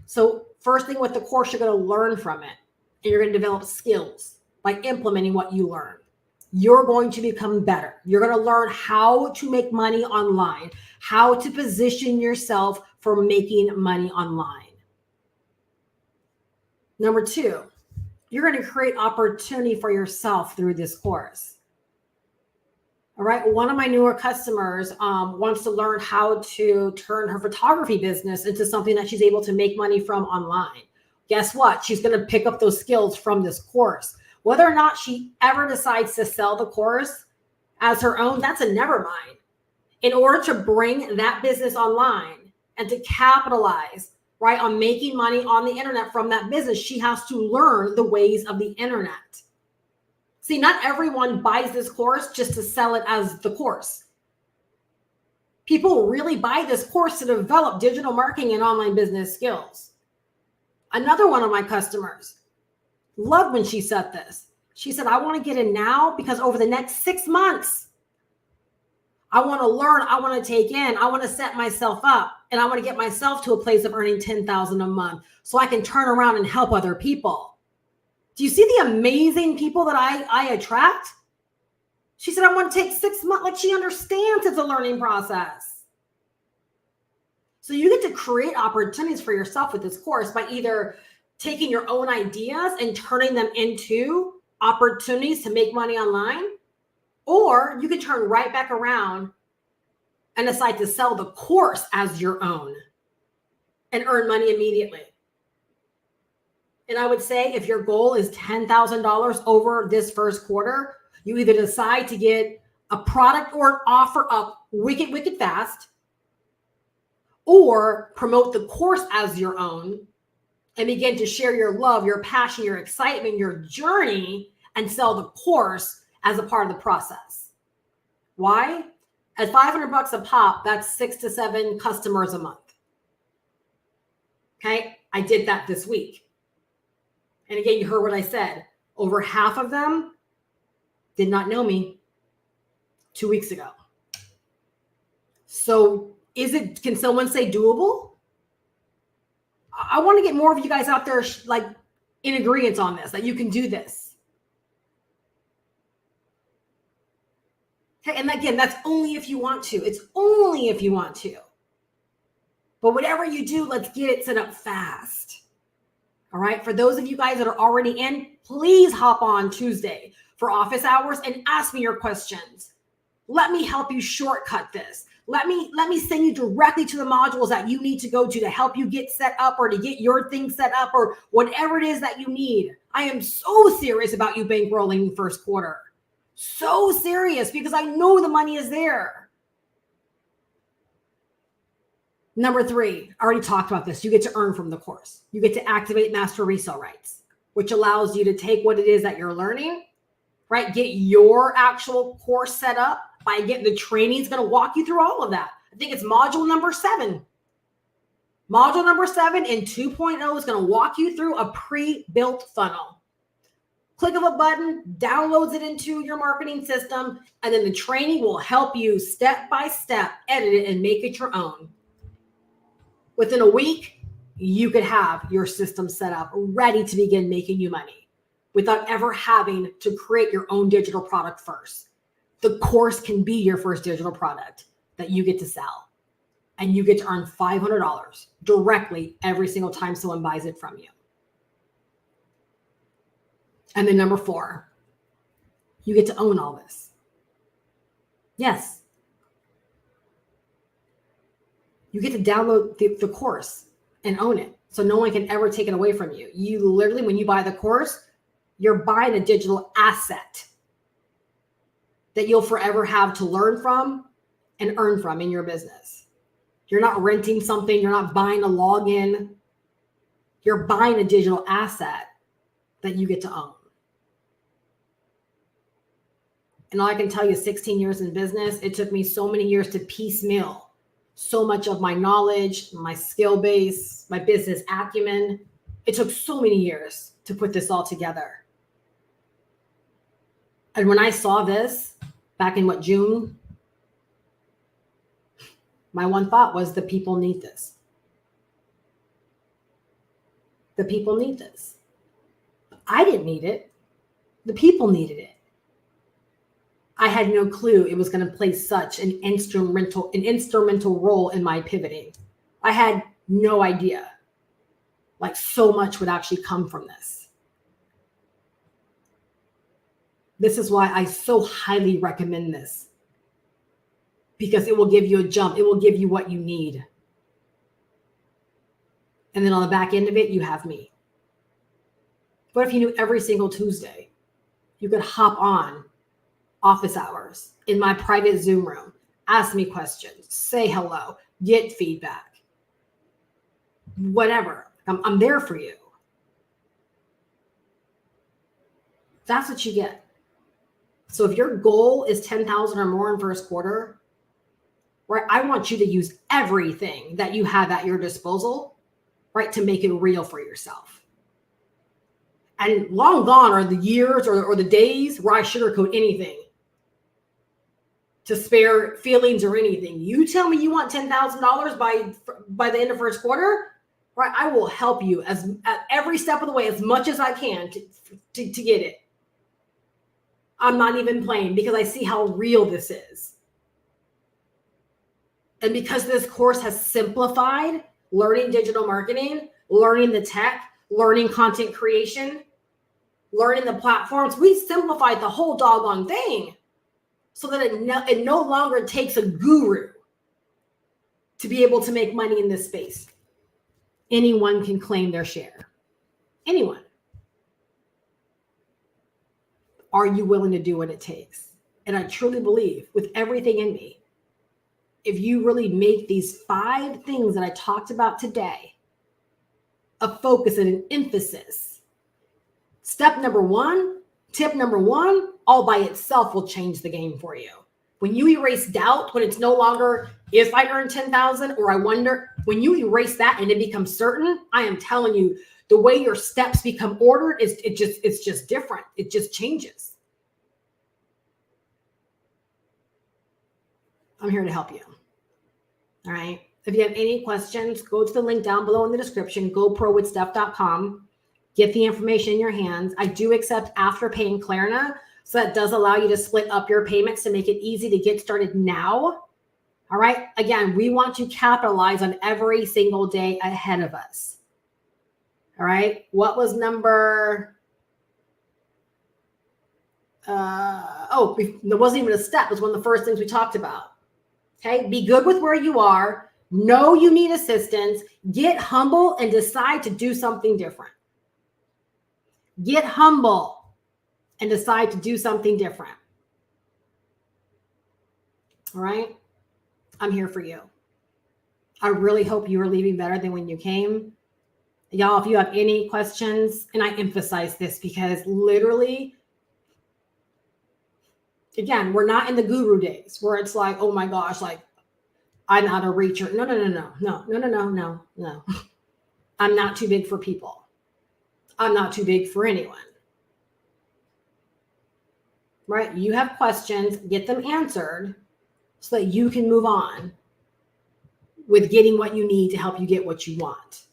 So first thing with the course, you're going to learn from it, and you're going to develop skills by implementing what you learn. you're going to become better. You're going to learn how to make money online, how to position yourself for making money online. Number 2, you're going to create opportunity for yourself through this course. All right. One of my newer customers wants to learn how to turn her photography business into something that she's able to make money from online. Guess what? She's going to pick up those skills from this course. Whether or not she ever decides to sell the course as her own, that's a never mind. In order to bring that business online and to capitalize, right, on making money on the internet from that business, she has to learn the ways of the internet. See, not everyone buys this course just to sell it as the course. People really buy this course to develop digital marketing and online business skills. Another one of my customers loved when she said this. She said, I want to get in now because over the next 6 months, I want to learn, I want to take in, I want to set myself up, and I want to get myself to a place of earning $10,000 a month so I can turn around and help other people. Do you see the amazing people that I attract? She said, I want to take 6 months. Like, she understands it's a learning process. So you get to create opportunities for yourself with this course by either taking your own ideas and turning them into opportunities to make money online, or you can turn right back around and decide to sell the course as your own and earn money immediately. And I would say if your goal is $10,000 over this first quarter, you either decide to get a product or an offer up wicked fast, or promote the course as your own and begin to share your love, your passion, your excitement, your journey, and sell the course as a part of the process. Why? At $500 a pop, that's 6 to 7 customers a month. Okay, I did that this week. And again, you heard what I said. Over half of them did not know me 2 weeks ago. So can someone say doable? I want to get more of you guys out there like in agreement on this, that you can do this. Okay, and again, that's only if you want to. It's only if you want to. But whatever you do, let's get it set up fast. All right. For those of you guys that are already in, please hop on Tuesday for office hours and ask me your questions. Let me help you shortcut this. Let me send you directly to the modules that you need to go to help you get set up or to get your thing set up or whatever it is that you need. I am so serious about you bankrolling first quarter. So serious because I know the money is there. Number 3, I already talked about this. You get to earn from the course. You get to activate master resale rights, which allows you to take what it is that you're learning, right? Get your actual course set up by getting the training. It's going to walk you through all of that. I think it's module number 7. Module number 7 in 2.0 is going to walk you through a pre-built funnel. Click of a button, downloads it into your marketing system, and then the training will help you step by step edit it and make it your own. Within a week, you could have your system set up, ready to begin making you money without ever having to create your own digital product first. The course can be your first digital product that you get to sell, and you get to earn $500 directly every single time someone buys it from you. And then number 4, you get to own all this. Yes. You get to download the course and own it. So no one can ever take it away from you. You literally, when you buy the course, you're buying a digital asset that you'll forever have to learn from and earn from in your business. You're not renting something. You're not buying a login. You're buying a digital asset that you get to own. And all I can tell you, 16 years in business, it took me so many years to piecemeal so much of my knowledge, my skill base, my business acumen. It took so many years to put this all together. And when I saw this back in June, my one thought was the people need this. The people need this. I didn't need it. The people needed it. I had no clue it was going to play such an instrumental role in my pivoting. I had no idea. Like so much would actually come from this. This is why I so highly recommend this. Because it will give you a jump. It will give you what you need. And then on the back end of it, you have me. What if you knew every single Tuesday you could hop on office hours in my private Zoom room, ask me questions, say hello, get feedback, whatever. I'm there for you. That's what you get. So if your goal is 10,000 or more in first quarter, right? I want you to use everything that you have at your disposal, right? To make it real for yourself. And long gone are the years or the days where I sugarcoat anything to spare feelings or anything. You tell me you want $10,000 by the end of first quarter, right? I will help you at every step of the way as much as I can to get it. I'm not even playing because I see how real this is. And because this course has simplified learning digital marketing, learning the tech, learning content creation, learning the platforms, we simplified the whole doggone thing so that it no longer takes a guru to be able to make money in this space. Anyone can claim their share. Anyone. Are you willing to do what it takes? And I truly believe with everything in me, if you really make these 5 things that I talked about today a focus and an emphasis, tip number 1, all by itself will change the game for you. When you erase doubt, when it's no longer if I earn 10,000 or I wonder, when you erase that and it becomes certain, I am telling you, the way your steps become ordered it's just different. It just changes. I'm here to help you. All right. If you have any questions, go to the link down below in the description, GoProWithSteph.com. Get the information in your hands. I do accept Afterpay and Klarna, so that does allow you to split up your payments to make it easy to get started now. All right. Again, we want to capitalize on every single day ahead of us. All right. What was number? There wasn't even a step. It was one of the first things we talked about. Okay. Be good with where you are. Know you need assistance. Get humble and decide to do something different. Get humble and decide to do something different. All right. I'm here for you. I really hope you are leaving better than when you came. Y'all, if you have any questions, and I emphasize this because literally, again, we're not in the guru days where it's like, oh my gosh, like I'm not a reacher. No. I'm not too big for people. I'm not too big for anyone. Right? You have questions, get them answered so that you can move on with getting what you need to help you get what you want.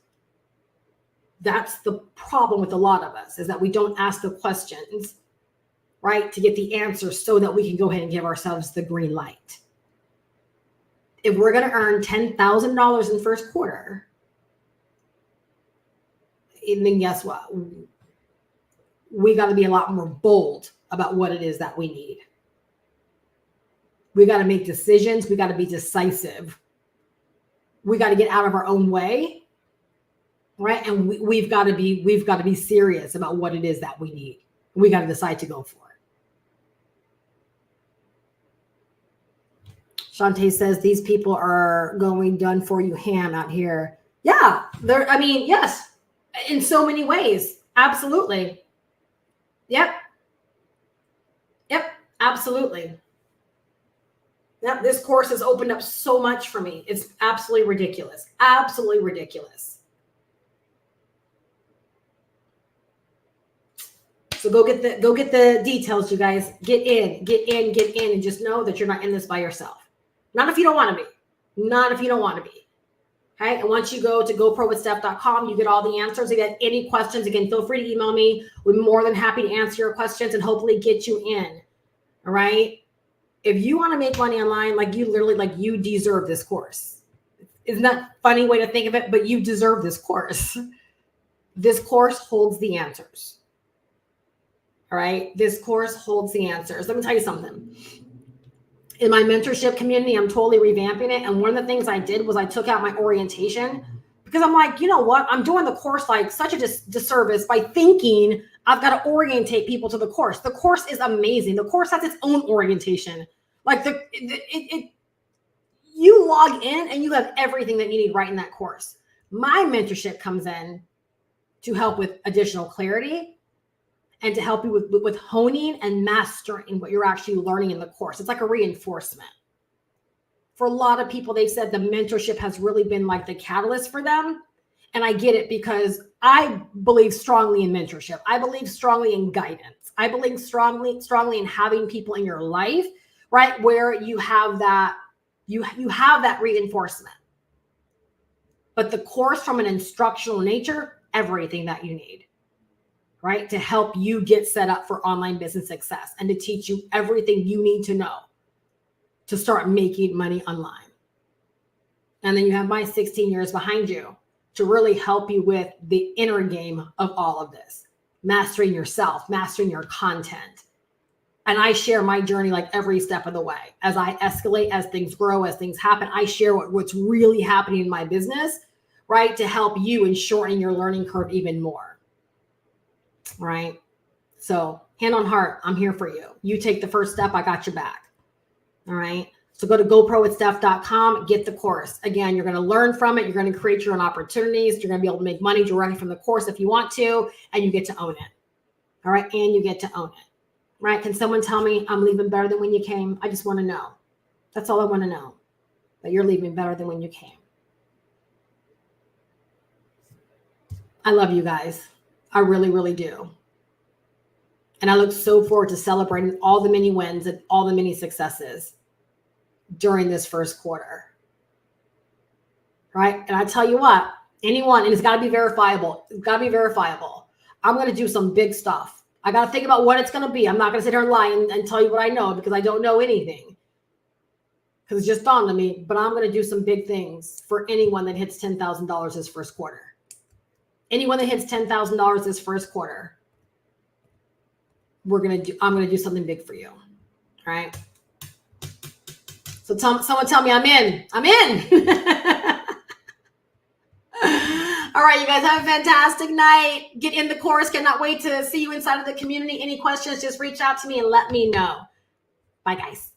That's the problem with a lot of us, is that we don't ask the questions, right, to get the answers so that we can go ahead and give ourselves the green light. If we're going to earn $10,000 in first quarter, and then guess what? We got to be a lot more bold about what it is that we need. We got to make decisions. We got to be decisive. We got to get out of our own way, right? And we've got to be serious about what it is that we need. We got to decide to go for it. Shantae says these people are going done for you ham out here. Yeah, yes, in so many ways. Absolutely. Yep, absolutely. Yep, this course has opened up so much for me. It's absolutely ridiculous. Absolutely ridiculous. So go get the details, you guys. Get in, and just know that you're not in this by yourself. Not if you don't want to be. Not if you don't want to be. Okay. And once you go to GoProWithSteph.com, you get all the answers. If you have any questions, again, feel free to email me. We're more than happy to answer your questions and hopefully get you in. All right. if you want to make money online, like you literally, like you deserve this course. Isn't that a funny way to think of it? But you deserve this course. This course holds the answers. All right. This course holds the answers. Let me tell you something. In my mentorship community, I'm totally revamping it. And one of the things I did was I took out my orientation because I'm like, you know what? I'm doing the course like such a disservice by thinking I've got to orientate people to the course. The course is amazing. The course has its own orientation. Like you log in and you have everything that you need right in that course. My mentorship comes in to help with additional clarity and to help you with honing and mastering what you're actually learning in the course. It's like a reinforcement. For a lot of people, they've said the mentorship has really been like the catalyst for them. And I get it because I believe strongly in mentorship. I believe strongly in guidance. I believe strongly in having people in your life, right, where you have that, you have that reinforcement. But the course, from an instructional nature, everything that you need, right, to help you get set up for online business success and to teach you everything you need to know to start making money online. And then you have my 16 years behind you to really help you with the inner game of all of this, mastering yourself, mastering your content. And I share my journey like every step of the way. As I escalate, as things grow, as things happen, I share what's really happening in my business, right, to help you in shortening your learning curve even more. Right? So hand on heart, I'm here for you. You take the first step, I got your back. All right. So go to GoProWithSteph.com, get the course. Again, you're going to learn from it. You're going to create your own opportunities. You're going to be able to make money directly from the course if you want to, and you get to own it. All right. And you get to own it. Right. Can someone tell me I'm leaving better than when you came? I just want to know. That's all I want to know. That you're leaving better than when you came. I love you guys. I really, really do. And I look so forward to celebrating all the mini wins and all the mini successes during this first quarter. Right? And I tell you what, anyone, and it's got to be verifiable. It's got to be verifiable. I'm going to do some big stuff. I got to think about what it's going to be. I'm not going to sit here and lie and tell you what I know because I don't know anything. Because it just dawned on me, but I'm going to do some big things for anyone that hits $10,000 this first quarter. Anyone that hits $10,000 this first quarter, I'm going to do something big for you. All right. So someone tell me I'm in. I'm in. All right, you guys have a fantastic night. Get in the course. Cannot wait to see you inside of the community. Any questions, just reach out to me and let me know. Bye, guys.